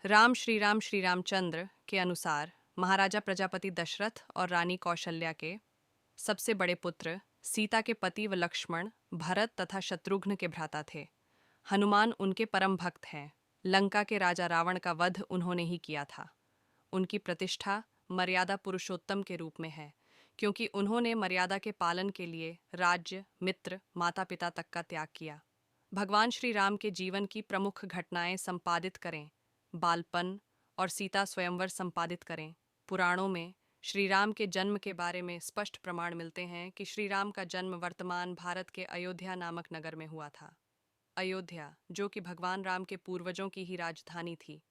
श्री रामचंद्र के अनुसार महाराजा प्रजापति दशरथ और रानी कौशल्या के सबसे बड़े पुत्र सीता के पति व लक्ष्मण भरत तथा शत्रुघ्न के भ्राता थे। हनुमान उनके परम भक्त हैं। लंका के राजा रावण का वध उन्होंने ही किया था। उनकी प्रतिष्ठा मर्यादा पुरुषोत्तम के रूप में है, क्योंकि उन्होंने मर्यादा के पालन के लिए राज्य, मित्र, माता पिता तक का त्याग किया। भगवान श्री राम के जीवन की प्रमुख घटनाएं संपादित करें। बालपन और सीता स्वयंवर संपादित करें। पुराणों में श्री राम के जन्म के बारे में स्पष्ट प्रमाण मिलते हैं कि श्री राम का जन्म वर्तमान भारत के अयोध्या नामक नगर में हुआ था। अयोध्या, जो कि भगवान राम के पूर्वजों की ही राजधानी थी।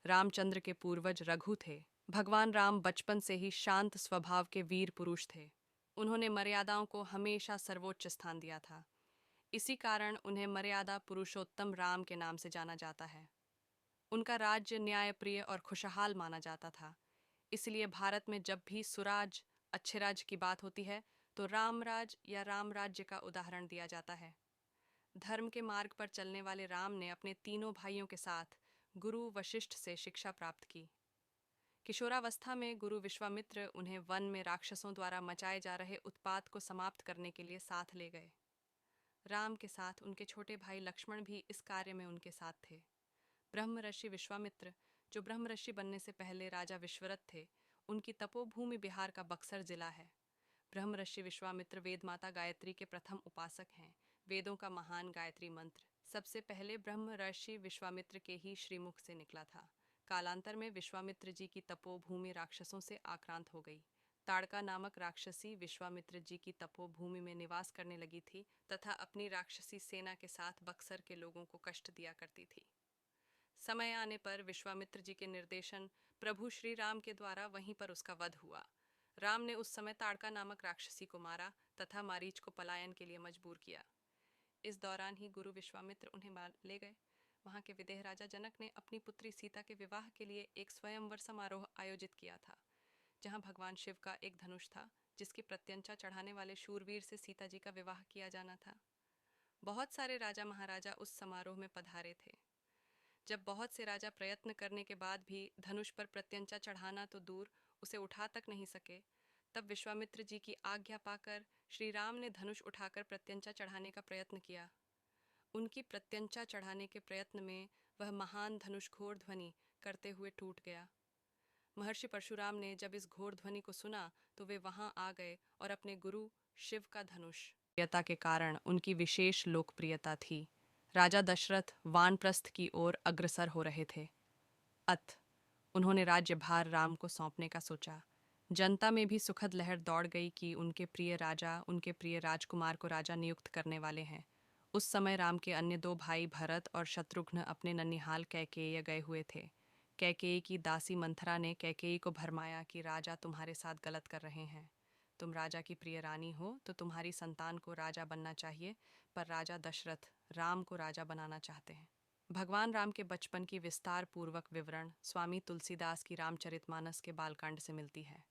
रामचंद्र के पूर्वज रघु थे। भगवान राम बचपन से ही शांत स्वभाव के वीर पुरुष थे। उन्होंने मर्यादाओं को हमेशा सर्वोच्च स्थान दिया था। इसी कारण उन्हें मर्यादा पुरुषोत्तम राम के नाम से जाना जाता है। उनका राज्य न्यायप्रिय और खुशहाल माना जाता था। इसलिए भारत में जब भी सुराज, अच्छे राज्य की बात होती है तो रामराज या राम राज्य का उदाहरण दिया जाता है। धर्म के मार्ग पर चलने वाले राम ने अपने तीनों भाइयों के साथ गुरु वशिष्ठ से शिक्षा प्राप्त की। किशोरावस्था में गुरु विश्वामित्र उन्हें वन में राक्षसों द्वारा मचाए जा रहे उत्पात को समाप्त करने के लिए साथ ले गए। राम के साथ उनके छोटे भाई लक्ष्मण भी इस कार्य में उनके साथ थे। ब्रह्म ऋषि विश्वामित्र, जो ब्रह्म ऋषि बनने से पहले राजा विश्वरथ थे, उनकी तपोभूमि बिहार का बक्सर जिला है। ब्रह्म ऋषि विश्वामित्र वेद माता गायत्री के प्रथम उपासक हैं। वेदों का महान गायत्री मंत्र सबसे पहले ब्रह्म ऋषि विश्वामित्र के ही श्रीमुख से निकला था। कालांतर में विश्वामित्र जी की तपोभूमि राक्षसों से आक्रांत हो गई। ताड़का नामक राक्षसी विश्वामित्र जी की तपोभूमि में निवास करने लगी थी तथा अपनी राक्षसी सेना के साथ बक्सर के लोगों को कष्ट दिया करती थी। समय आने पर विश्वामित्र जी के निर्देशन प्रभु श्री राम के द्वारा वहीं पर उसका वध हुआ। राम ने उस समय ताड़का नामक राक्षसी को मारा तथा मारीच को पलायन के लिए मजबूर किया। इस दौरान ही गुरु विश्वामित्र उन्हें ले गए। वहां के विदेह राजा जनक ने अपनी पुत्री सीता के विवाह के लिए एक स्वयंवर समारोह आयोजित किया था, जहां भगवान शिव का एक धनुष था, जिसकी प्रत्यंचा चढ़ाने वाले शूरवीर से सीता जी का विवाह किया जाना था। बहुत सारे राजा महाराजा उस समारोह में पधारे थे। जब बहुत से राजा प्रयत्न करने के बाद भी धनुष पर प्रत्यंचा चढ़ाना तो दूर, उसे उठा तक नहीं सके, तब विश्वामित्र जी की आज्ञा पाकर श्री राम ने धनुष उठाकर प्रत्यंचा चढ़ाने का प्रयत्न किया। उनकी प्रत्यंचा चढ़ाने के प्रयत्न में वह महान धनुष घोर ध्वनि करते हुए टूट गया। महर्षि परशुराम ने जब इस घोर ध्वनि को सुना तो वे वहां आ गए और अपने गुरु शिव का धनुष प्रियता के कारण उनकी विशेष लोकप्रियता थी। राजा दशरथ वानप्रस्थ की ओर अग्रसर हो रहे थे। उन्होंने राज्यभार राम को सौंपने का सोचा। जनता में भी सुखद लहर दौड़ गई कि उनके प्रिय राजा उनके प्रिय राजकुमार को राजा नियुक्त करने वाले हैं। उस समय राम के अन्य दो भाई भरत और शत्रुघ्न अपने ननिहाल कैकेयी गए हुए थे। कैकेयी की दासी मंथरा ने कैकेयी को भरमाया कि राजा तुम्हारे साथ गलत कर रहे हैं। तुम राजा की प्रिय रानी हो तो तुम्हारी संतान को राजा बनना चाहिए, पर राजा दशरथ राम को राजा बनाना चाहते हैं। भगवान राम के बचपन की विस्तार पूर्वक विवरण स्वामी तुलसीदास की रामचरितमानस के बालकांड से मिलती है।